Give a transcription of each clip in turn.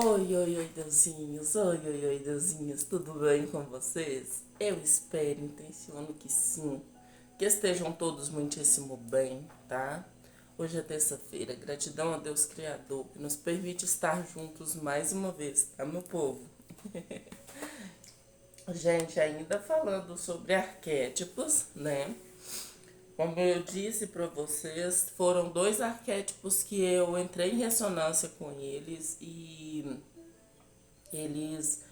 Oi, deusinhos, oi, deusinhos, tudo bem com vocês? Eu espero, intenciono que sim, que estejam todos muitíssimo bem, tá? Hoje é terça-feira, gratidão a Deus Criador, que nos permite estar juntos mais uma vez, tá, meu povo? Gente, ainda falando sobre arquétipos, né? Como eu disse para vocês, foram dois arquétipos que eu entrei em ressonância com eles e eles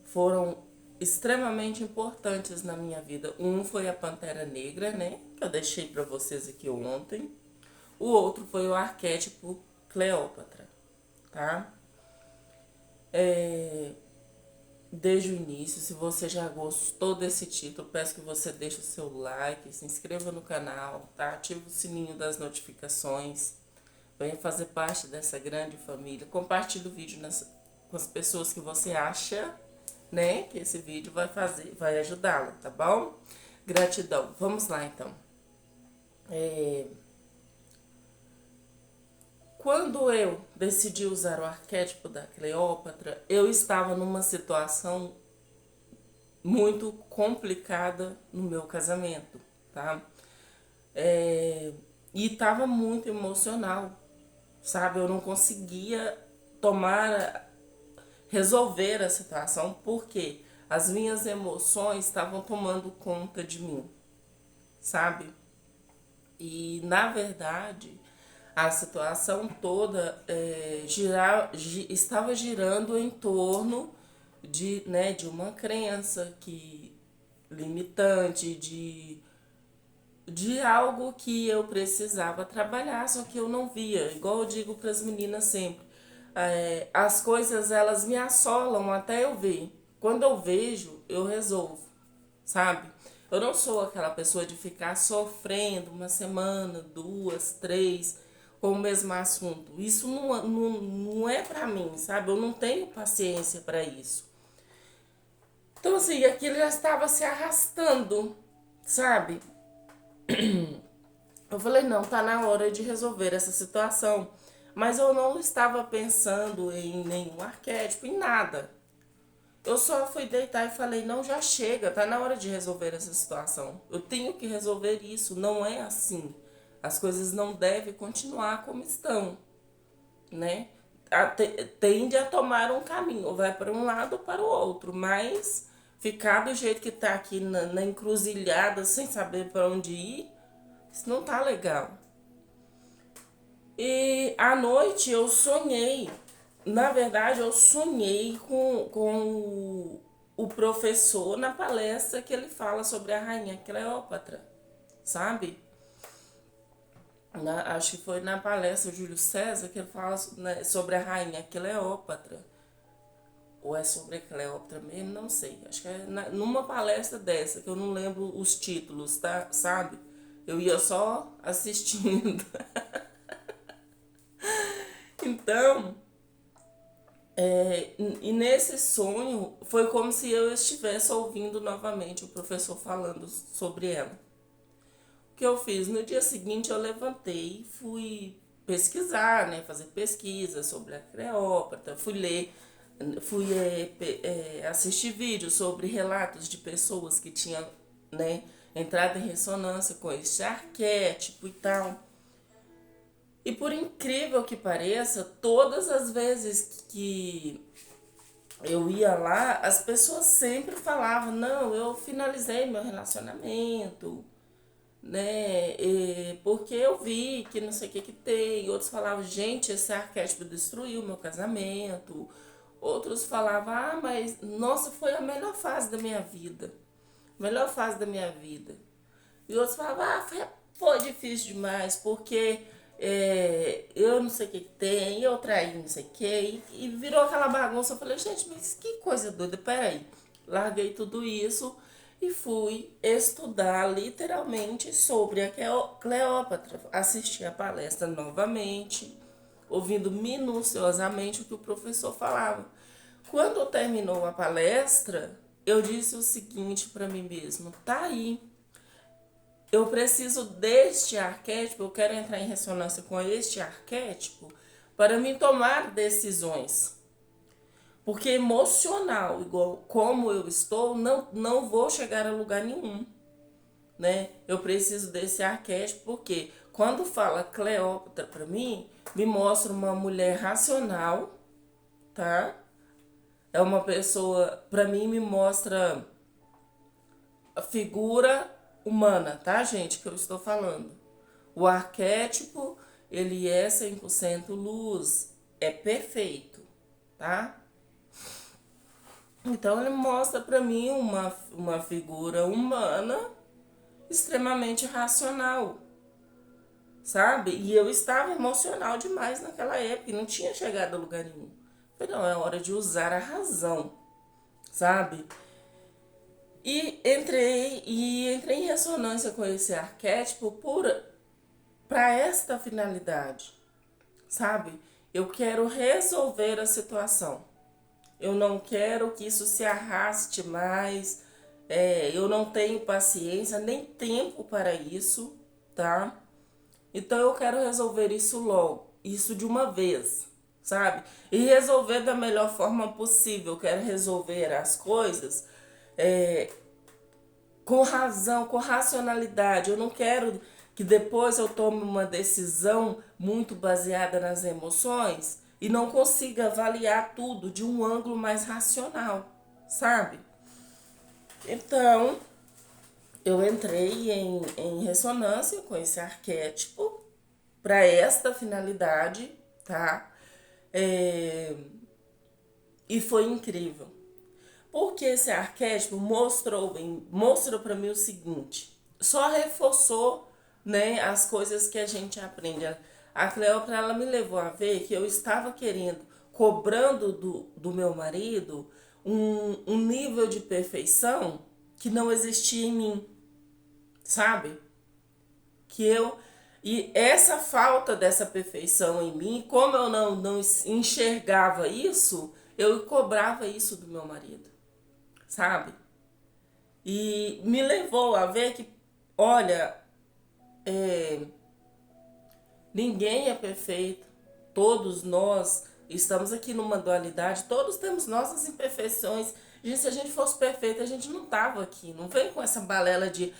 foram extremamente importantes na minha vida. Um foi a Pantera Negra, né? Que eu deixei para vocês aqui ontem. O outro foi o arquétipo Cleópatra, tá? Desde o início, se você já gostou desse título, peço que você deixe o seu like, se inscreva no canal, tá? Ative o sininho das notificações. Venha fazer parte dessa grande família. Compartilhe o vídeo com as pessoas que você acha, né, que esse vídeo vai ajudá-la, tá bom? Gratidão. Vamos lá, então. Quando eu decidi usar o arquétipo da Cleópatra, eu estava numa situação muito complicada no meu casamento, tá? E estava muito emocional, sabe? Eu não conseguia resolver a situação porque as minhas emoções estavam tomando conta de mim, sabe? E na verdade a situação toda estava girando em torno de uma crença que limitante, de algo que eu precisava trabalhar, só que eu não via. Igual eu digo para as meninas sempre, as coisas elas me assolam até eu ver. Quando eu vejo, eu resolvo, sabe? Eu não sou aquela pessoa de ficar sofrendo uma semana, duas, três com o mesmo assunto. Isso não é pra mim, sabe? Eu não tenho paciência para isso. Então, assim, aquilo já estava se arrastando, sabe? Eu falei, não, tá na hora de resolver essa situação. Mas eu não estava pensando em nenhum arquétipo, em nada. Eu só fui deitar e falei, não, já chega, tá na hora de resolver essa situação. Eu tenho que resolver isso, não é assim. As coisas não devem continuar como estão, né? Tende a tomar um caminho, ou vai para um lado ou para o outro, mas ficar do jeito que tá aqui na encruzilhada, sem saber para onde ir, isso não tá legal. E à noite eu sonhei, na verdade eu sonhei com o professor na palestra que ele fala sobre a rainha Cleópatra, sabe? Acho que foi na palestra Júlio César que ele fala, né, sobre a rainha Cleópatra. Ou é sobre a Cleópatra mesmo, não sei. Acho que é numa palestra dessa, que eu não lembro os títulos, tá? Sabe? Eu ia só assistindo. Então, e nesse sonho foi como se eu estivesse ouvindo novamente o professor falando sobre ela. O que eu fiz? No dia seguinte eu levantei e fui pesquisar, né? Fazer pesquisa sobre a Cleópatra, fui ler, fui assistir vídeos sobre relatos de pessoas que tinham, né, entrado em ressonância com esse arquétipo e tal. E por incrível que pareça, todas as vezes que eu ia lá, as pessoas sempre falavam, não, eu finalizei meu relacionamento, né? Porque eu vi que não sei o que que tem. Outros falavam, gente, esse arquétipo destruiu meu casamento. Outros falavam, ah, mas nossa, foi a melhor fase da minha vida. Melhor fase da minha vida. E outros falavam, ah, foi difícil demais, porque eu não sei o que que tem, eu traí não sei o que, e virou aquela bagunça. Eu falei, gente, mas que coisa doida, peraí. Larguei tudo isso e fui estudar literalmente sobre a Cleópatra. Assisti a palestra novamente, ouvindo minuciosamente o que o professor falava. Quando terminou a palestra, eu disse o seguinte para mim mesmo: tá aí, eu preciso deste arquétipo, eu quero entrar em ressonância com este arquétipo para me tomar decisões, Porque emocional, igual como eu estou, não vou chegar a lugar nenhum, né? Eu preciso desse arquétipo porque quando fala Cleópatra para mim, me mostra uma mulher racional, tá? É uma pessoa, para mim me mostra a figura humana, tá, gente, que eu estou falando. O arquétipo, ele é 100% luz, é perfeito, tá? Então ele mostra para mim uma figura humana extremamente racional, sabe? E eu estava emocional demais naquela época e não tinha chegado a lugar nenhum. Falei, não, é hora de usar a razão, sabe? E entrei em ressonância com esse arquétipo para esta finalidade, sabe? Eu quero resolver a situação. Eu não quero que isso se arraste mais. Eu não tenho paciência nem tempo para isso, tá? Então eu quero resolver isso logo, isso de uma vez, sabe? E resolver da melhor forma possível. Eu quero resolver as coisas é, com razão, com racionalidade. Eu não quero que depois eu tome uma decisão muito baseada nas emoções e não consiga avaliar tudo de um ângulo mais racional, sabe? Então, eu entrei em ressonância com esse arquétipo para esta finalidade, tá? E foi incrível. Porque esse arquétipo mostrou para mim o seguinte, só reforçou, né, as coisas que a gente aprende. A Cleópatra, ela me levou a ver que eu estava querendo, cobrando do meu marido um nível de perfeição que não existia em mim, sabe? Que eu e essa falta dessa perfeição em mim, como eu não enxergava isso, eu cobrava isso do meu marido, sabe? E me levou a ver que, olha, é, ninguém é perfeito, todos nós estamos aqui numa dualidade, todos temos nossas imperfeições. Gente, se a gente fosse perfeito, a gente não tava aqui. Não vem com essa balela de,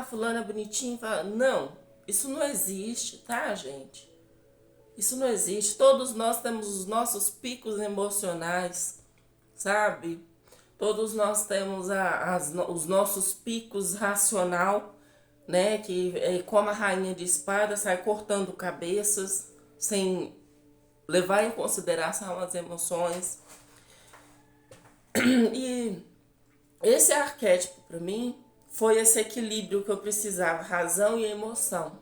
fulano é bonitinho. Não, isso não existe, tá, gente? Isso não existe. Todos nós temos os nossos picos emocionais, sabe? Todos nós temos os nossos picos racional, né? Que é como a rainha de espada sai cortando cabeças sem levar em consideração as emoções. E esse arquétipo para mim foi esse equilíbrio que eu precisava, razão e emoção,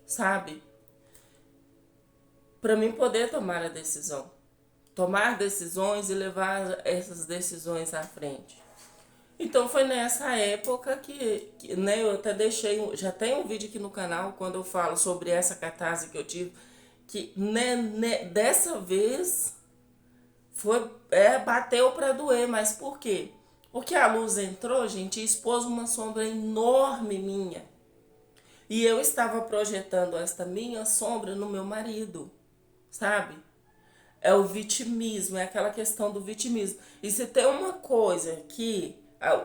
sabe? Para mim poder tomar a decisão. Tomar decisões e levar essas decisões à frente. Então foi nessa época que né, eu até deixei, já tem um vídeo aqui no canal quando eu falo sobre essa catarse que eu tive, que dessa vez bateu para doer, mas por quê? Porque a luz entrou, gente, e expôs uma sombra enorme minha. E eu estava projetando esta minha sombra no meu marido, sabe? É o vitimismo, é aquela questão do vitimismo. E se tem uma coisa que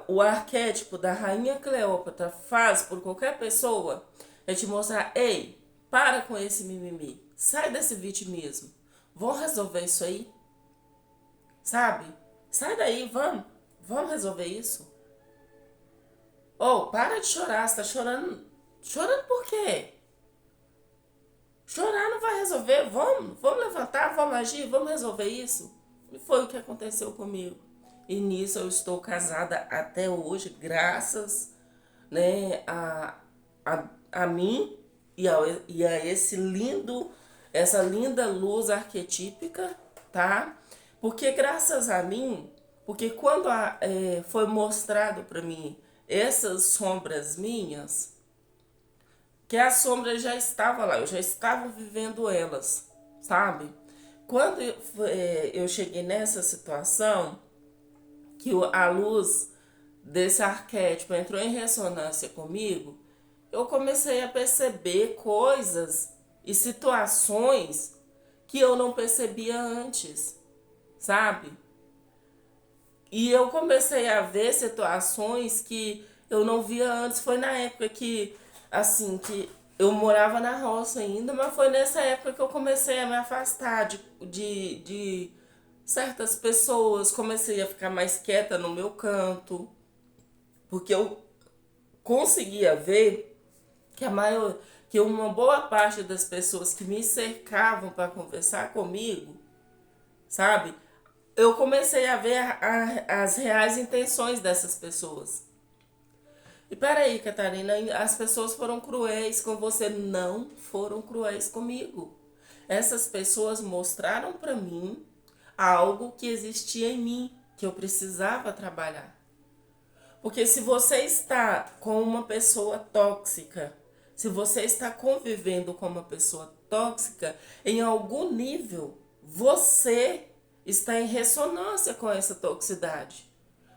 o arquétipo da Rainha Cleópatra faz por qualquer pessoa, é te mostrar, ei, para com esse mimimi, sai desse vitimismo, vamos resolver isso aí, sabe? Sai daí, vamos resolver isso. Para de chorar, você tá chorando, chorando por quê? Chorar não vai resolver. Vamos levantar, vamos agir, vamos resolver isso. E foi o que aconteceu comigo. E nisso eu estou casada até hoje, graças, né, a mim e a essa linda luz arquetípica, tá? Porque graças a mim, porque quando foi mostrado para mim essas sombras minhas, que a sombra já estava lá, eu já estava vivendo elas, sabe? Quando eu cheguei nessa situação, que a luz desse arquétipo entrou em ressonância comigo, eu comecei a perceber coisas e situações que eu não percebia antes, sabe? E eu comecei a ver situações que eu não via antes. Foi na época que, assim, que eu morava na roça ainda, mas foi nessa época que eu comecei a me afastar de certas pessoas, comecei a ficar mais quieta no meu canto, porque eu conseguia ver que que uma boa parte das pessoas que me cercavam para conversar comigo, sabe? Eu comecei a ver as reais intenções dessas pessoas. E peraí, Catarina, as pessoas foram cruéis com você? Não foram cruéis comigo. Essas pessoas mostraram para mim algo que existia em mim, que eu precisava trabalhar. Porque se você está com uma pessoa tóxica, se você está convivendo com uma pessoa tóxica, em algum nível você está em ressonância com essa toxicidade.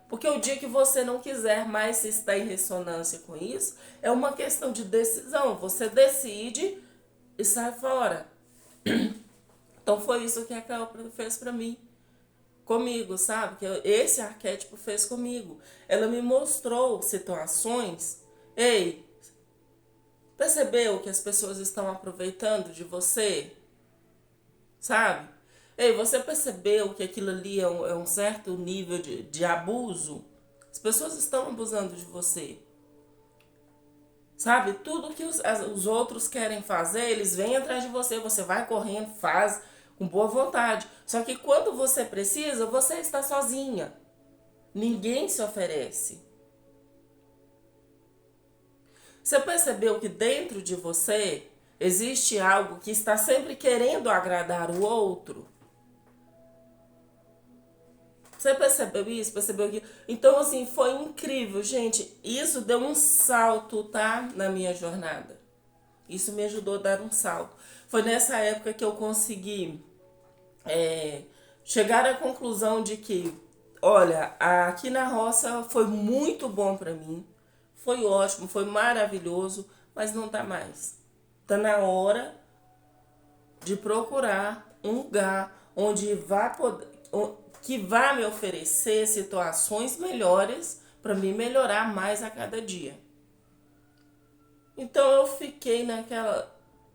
Porque o dia que você não quiser mais estar em ressonância com isso, é uma questão de decisão. Você decide e sai fora. Então foi isso que a Cleópatra fez para mim, comigo, sabe? Que esse arquétipo fez comigo. Ela me mostrou situações. Ei, percebeu que as pessoas estão aproveitando de você? Sabe? Ei, você percebeu que aquilo ali é um certo nível de abuso? As pessoas estão abusando de você. Sabe? Tudo que os outros querem fazer, eles vêm atrás de você. Você vai correndo, faz com boa vontade. Só que quando você precisa, você está sozinha. Ninguém se oferece. Você percebeu que dentro de você existe algo que está sempre querendo agradar o outro? Você percebeu isso? Percebeu que... Então, assim, foi incrível, gente. Isso deu um salto, tá? Na minha jornada. Isso me ajudou a dar um salto. Foi nessa época que eu consegui chegar à conclusão de que, olha, aqui na roça foi muito bom pra mim. Foi ótimo, foi maravilhoso, mas não tá mais. Tá na hora de procurar um lugar onde vá poder, que vá me oferecer situações melhores para me melhorar mais a cada dia. Então eu fiquei naquela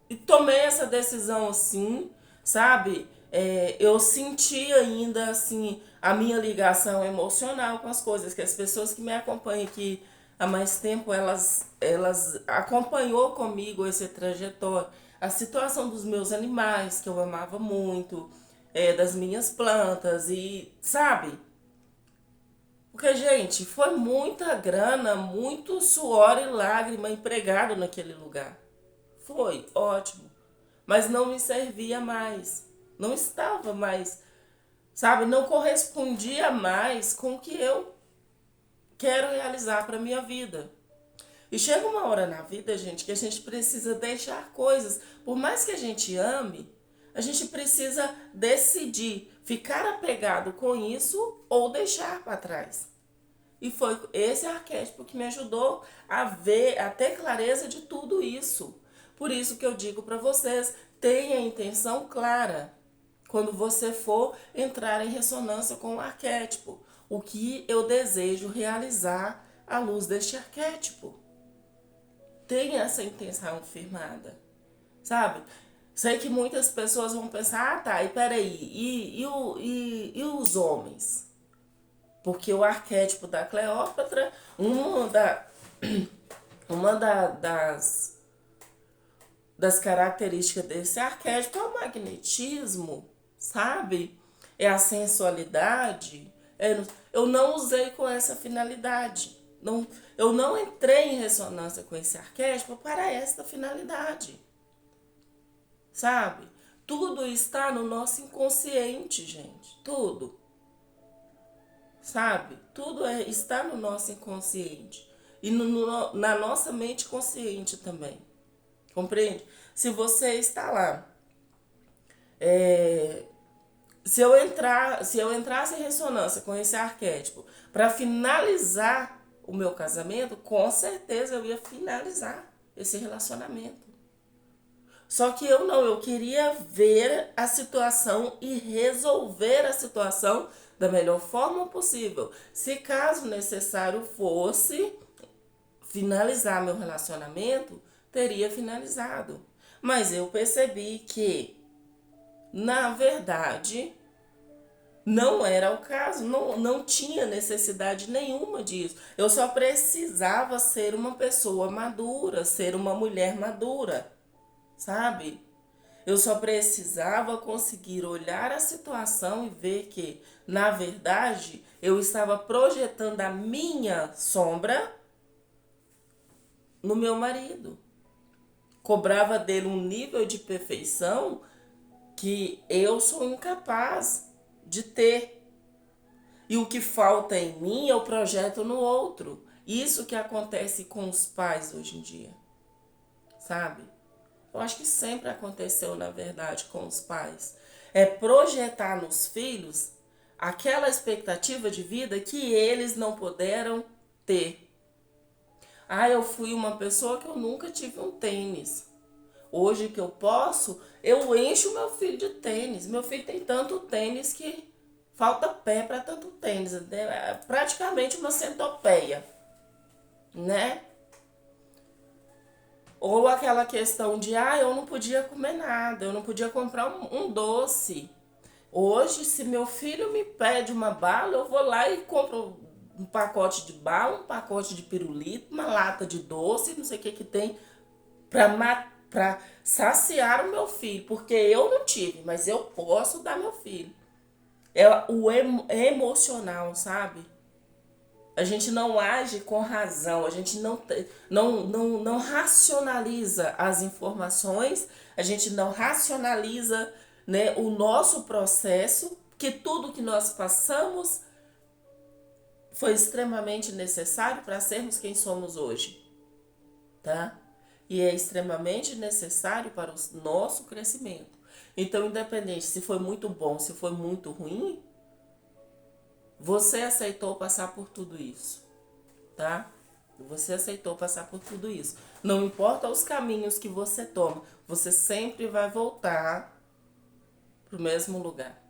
e tomei essa decisão assim, sabe? Eu senti ainda assim a minha ligação emocional com as coisas, que as pessoas que me acompanham aqui há mais tempo, elas acompanhou comigo esse trajetório, a situação dos meus animais, que eu amava muito, das minhas plantas e, sabe? Porque, gente, foi muita grana, muito suor e lágrima empregado naquele lugar. Foi ótimo, mas não me servia mais. Não estava mais, sabe? Não correspondia mais com o que eu quero realizar para minha vida. E chega uma hora na vida, gente, que a gente precisa deixar coisas. Por mais que a gente ame, a gente precisa decidir ficar apegado com isso ou deixar para trás. E foi esse arquétipo que me ajudou a ver, a ter clareza de tudo isso. Por isso que eu digo para vocês, tenha a intenção clara quando você for entrar em ressonância com o arquétipo. O que eu desejo realizar à luz deste arquétipo. Tenha essa intenção firmada, sabe? Sei que muitas pessoas vão pensar, ah tá, e peraí, e os homens? Porque o arquétipo da Cleópatra, das características desse arquétipo é o magnetismo, sabe? É a sensualidade. Eu não usei com essa finalidade. Não, eu não entrei em ressonância com esse arquétipo para esta finalidade, sabe? Tudo está no nosso inconsciente, gente. Tudo. Sabe? Tudo está no nosso inconsciente. E na nossa mente consciente também. Compreende? Se você está lá, se eu entrasse em ressonância com esse arquétipo para finalizar o meu casamento, com certeza eu ia finalizar esse relacionamento. Só que eu não, eu queria ver a situação e resolver a situação da melhor forma possível. Se caso necessário fosse finalizar meu relacionamento, teria finalizado. Mas eu percebi que, na verdade, não era o caso, não tinha necessidade nenhuma disso. Eu só precisava ser uma pessoa madura, ser uma mulher madura, sabe? Eu só precisava conseguir olhar a situação e ver que, na verdade, eu estava projetando a minha sombra no meu marido. Cobrava dele um nível de perfeição que eu sou incapaz de ter. E o que falta em mim eu projeto no outro. Isso que acontece com os pais hoje em dia, sabe? Eu acho que sempre aconteceu, na verdade, com os pais. É projetar nos filhos aquela expectativa de vida que eles não puderam ter. Ah, eu fui uma pessoa que eu nunca tive um tênis. Hoje que eu posso, eu encho meu filho de tênis. Meu filho tem tanto tênis que falta pé para tanto tênis. É praticamente uma centopeia, né? Ou aquela questão de, eu não podia comer nada, eu não podia comprar um doce. Hoje, se meu filho me pede uma bala, eu vou lá e compro um pacote de bala, um pacote de pirulito, uma lata de doce, não sei o que tem, pra saciar o meu filho. Porque eu não tive, mas eu posso dar meu filho. É o emocional, sabe? A gente não age com razão, a gente não racionaliza as informações, a gente não racionaliza, né, o nosso processo, que tudo que nós passamos foi extremamente necessário para sermos quem somos hoje, tá? E é extremamente necessário para o nosso crescimento. Então, independente se foi muito bom, se foi muito ruim, você aceitou passar por tudo isso, tá? Você aceitou passar por tudo isso. Não importa os caminhos que você toma, você sempre vai voltar pro mesmo lugar,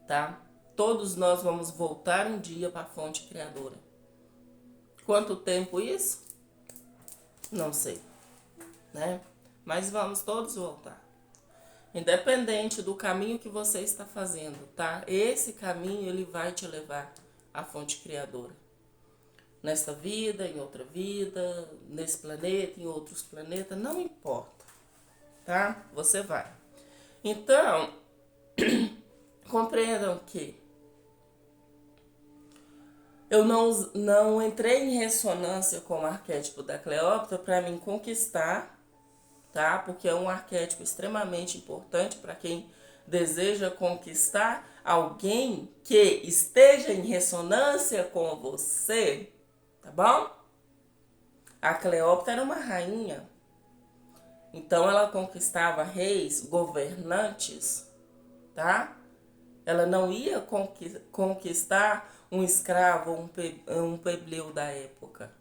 tá? Todos nós vamos voltar um dia para a fonte criadora. Quanto tempo isso? Não sei, né? Mas vamos todos voltar. Independente do caminho que você está fazendo, tá? Esse caminho ele vai te levar à fonte criadora. Nesta vida, em outra vida, nesse planeta, em outros planetas, não importa, tá? Você vai. Então, compreendam que eu não entrei em ressonância com o arquétipo da Cleópatra para me conquistar, tá? Porque é um arquétipo extremamente importante para quem deseja conquistar alguém que esteja em ressonância com você, tá bom? A Cleópatra era uma rainha, então ela conquistava reis, governantes, tá? Ela não ia conquistar um escravo, um plebeu da época.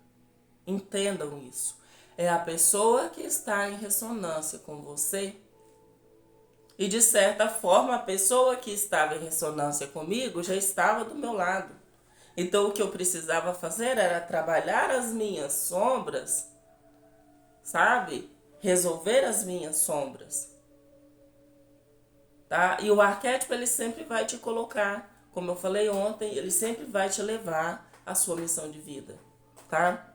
Entendam isso. É a pessoa que está em ressonância com você. E de certa forma, a pessoa que estava em ressonância comigo já estava do meu lado. Então o que eu precisava fazer era trabalhar as minhas sombras, sabe? Resolver as minhas sombras. Tá? E o arquétipo ele sempre vai te colocar, como eu falei ontem, ele sempre vai te levar à sua missão de vida, tá?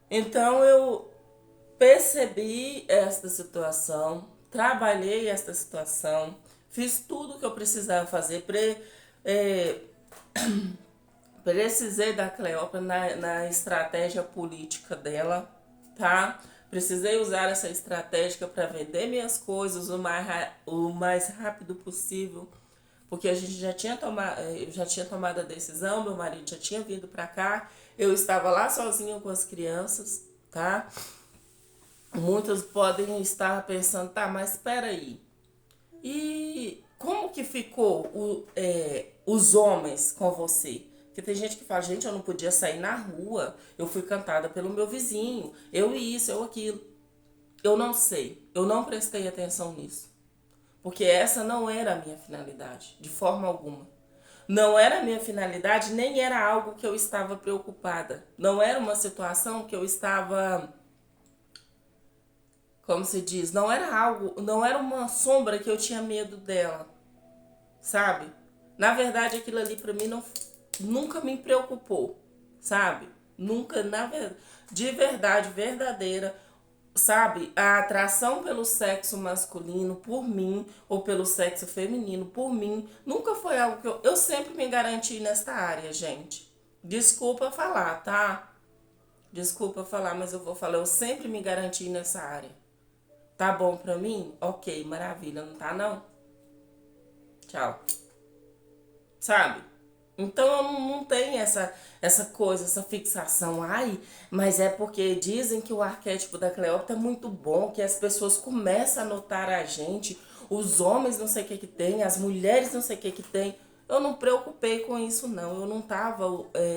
Então eu percebi esta situação, trabalhei esta situação, fiz tudo o que eu precisava fazer, precisei da Cleópatra na estratégia política dela, tá? Precisei usar essa estratégia para vender minhas coisas o mais rápido possível, porque a gente eu já tinha tomado a decisão, meu marido já tinha vindo para cá, eu estava lá sozinha com as crianças, tá? Muitos podem estar pensando, tá, mas espera aí. E como que ficou os homens com você? Porque tem gente que fala, gente, eu não podia sair na rua, eu fui cantada pelo meu vizinho, eu isso, eu aquilo. Eu não sei, eu não prestei atenção nisso. Porque essa não era a minha finalidade, de forma alguma. Não era a minha finalidade, nem era algo que eu estava preocupada. Não era uma situação que eu estava, como se diz, não era algo, não era uma sombra que eu tinha medo dela, sabe? Na verdade, aquilo ali pra mim não, nunca me preocupou, sabe? Nunca, de verdade, verdadeira, sabe? A atração pelo sexo masculino por mim, ou pelo sexo feminino por mim, nunca foi algo que eu sempre me garanti nesta área, gente. Desculpa falar, tá? Desculpa falar, mas eu vou falar, eu sempre me garanti nessa área. Tá bom pra mim? Ok, maravilha, não tá não? Tchau. Sabe? Então eu não tenho essa coisa, essa fixação. Ai, mas é porque dizem que o arquétipo da Cleópatra é muito bom, que as pessoas começam a notar a gente, os homens não sei o que que tem, as mulheres não sei o que que tem. Eu não preocupei com isso não, eu não tava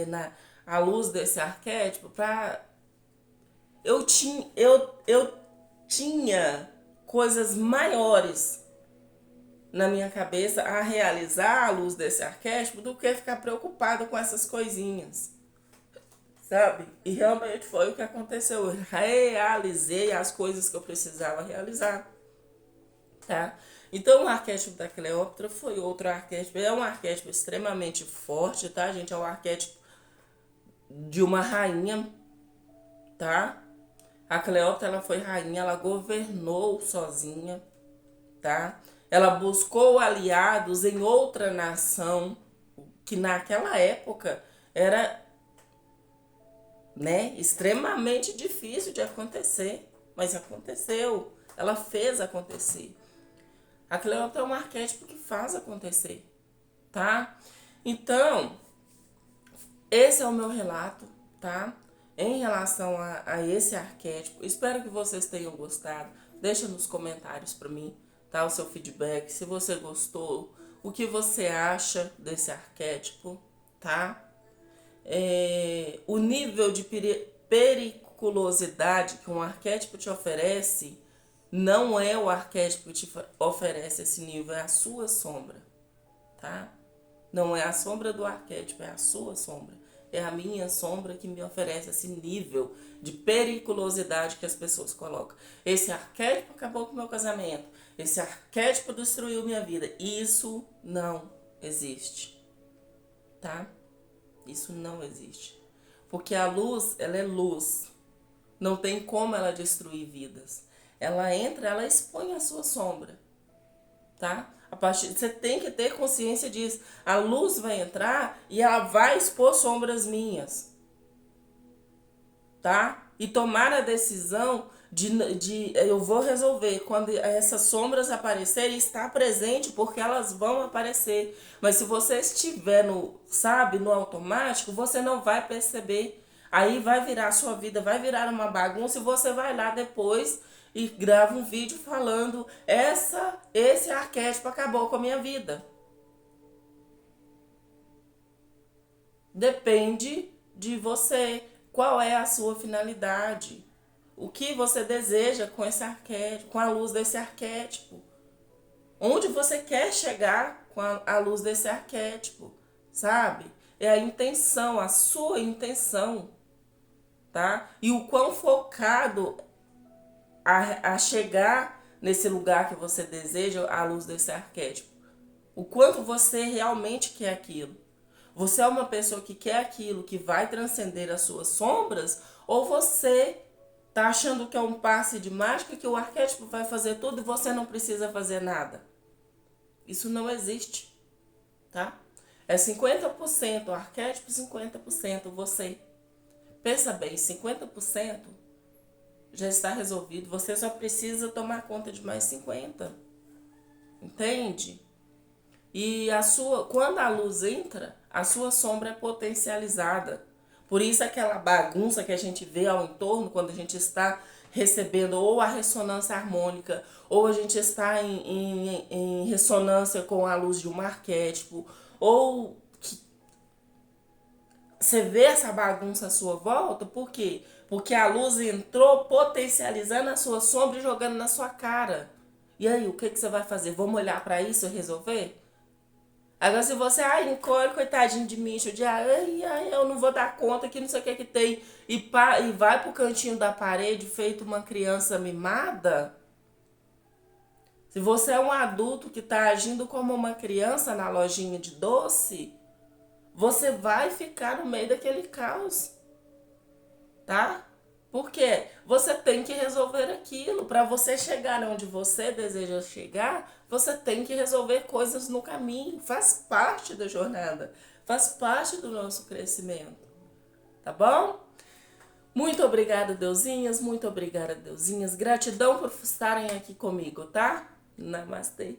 na à luz desse arquétipo pra... Eu tinha coisas maiores na minha cabeça a realizar à luz desse arquétipo do que ficar preocupado com essas coisinhas, sabe? E realmente foi o que aconteceu. Eu realizei as coisas que eu precisava realizar, tá? Então o arquétipo da Cleópatra foi outro arquétipo. É um arquétipo extremamente forte, tá, gente? É um arquétipo de uma rainha, tá? A Cleópatra, ela foi rainha, ela governou sozinha, tá? Ela buscou aliados em outra nação que naquela época era, né, extremamente difícil de acontecer, mas aconteceu. Ela fez acontecer. A Cleópatra é um arquétipo que faz acontecer, tá? Então, esse é o meu relato, tá? Em relação a esse arquétipo. Espero que vocês tenham gostado. Deixa nos comentários para mim, tá? O seu feedback, se você gostou, o que você acha desse arquétipo, tá? O nível de periculosidade que um arquétipo te oferece não é o arquétipo que te oferece esse nível, é a sua sombra, tá? Não é a sombra do arquétipo, é a sua sombra. É a minha sombra que me oferece esse nível de periculosidade que as pessoas colocam. Esse arquétipo acabou com o meu casamento. Esse arquétipo destruiu minha vida. Isso não existe, tá? Isso não existe. Porque a luz, ela é luz. Não tem como ela destruir vidas. Ela entra, ela expõe a sua sombra, tá? A partir, você tem que ter consciência disso. A luz vai entrar e ela vai expor sombras minhas, tá? E tomar a decisão de eu vou resolver quando essas sombras aparecerem, estar presente porque elas vão aparecer. Mas se você estiver no, sabe, no automático, você não vai perceber. Aí vai virar a sua vida, vai virar uma bagunça e você vai lá depois e grava um vídeo falando esse arquétipo acabou com a minha vida. Depende de você. Qual é a sua finalidade? O que você deseja com esse arquétipo, com a luz desse arquétipo? Onde você quer chegar com a luz desse arquétipo, sabe? É a intenção, a sua intenção, tá? E o quão focado a chegar nesse lugar que você deseja à luz desse arquétipo. O quanto você realmente quer aquilo. Você é uma pessoa que quer aquilo, que vai transcender as suas sombras, ou você tá achando que é um passe de mágica, que o arquétipo vai fazer tudo e você não precisa fazer nada? Isso não existe, tá? É 50% o arquétipo, 50% você. Pensa bem, 50% já está resolvido, você só precisa tomar conta de mais 50%. Entende? E quando a luz entra, a sua sombra é potencializada. Por isso aquela bagunça que a gente vê ao entorno quando a gente está recebendo ou a ressonância harmônica, ou a gente está em ressonância com a luz de um arquétipo, ou você vê essa bagunça à sua volta, por quê? Porque a luz entrou potencializando a sua sombra e jogando na sua cara. E aí, o que você vai fazer? Vamos olhar para isso e resolver? Agora, se você, encolhe, coitadinho de mim, eu não vou dar conta que não sei o que tem, e vai pro cantinho da parede feito uma criança mimada, se você é um adulto que tá agindo como uma criança na lojinha de doce, você vai ficar no meio daquele caos, tá? Porque você tem que resolver aquilo. Para você chegar onde você deseja chegar, você tem que resolver coisas no caminho. Faz parte da jornada, faz parte do nosso crescimento, tá bom? Muito obrigada, Deusinhas. Muito obrigada, Deusinhas. Gratidão por estarem aqui comigo, tá? Namastê.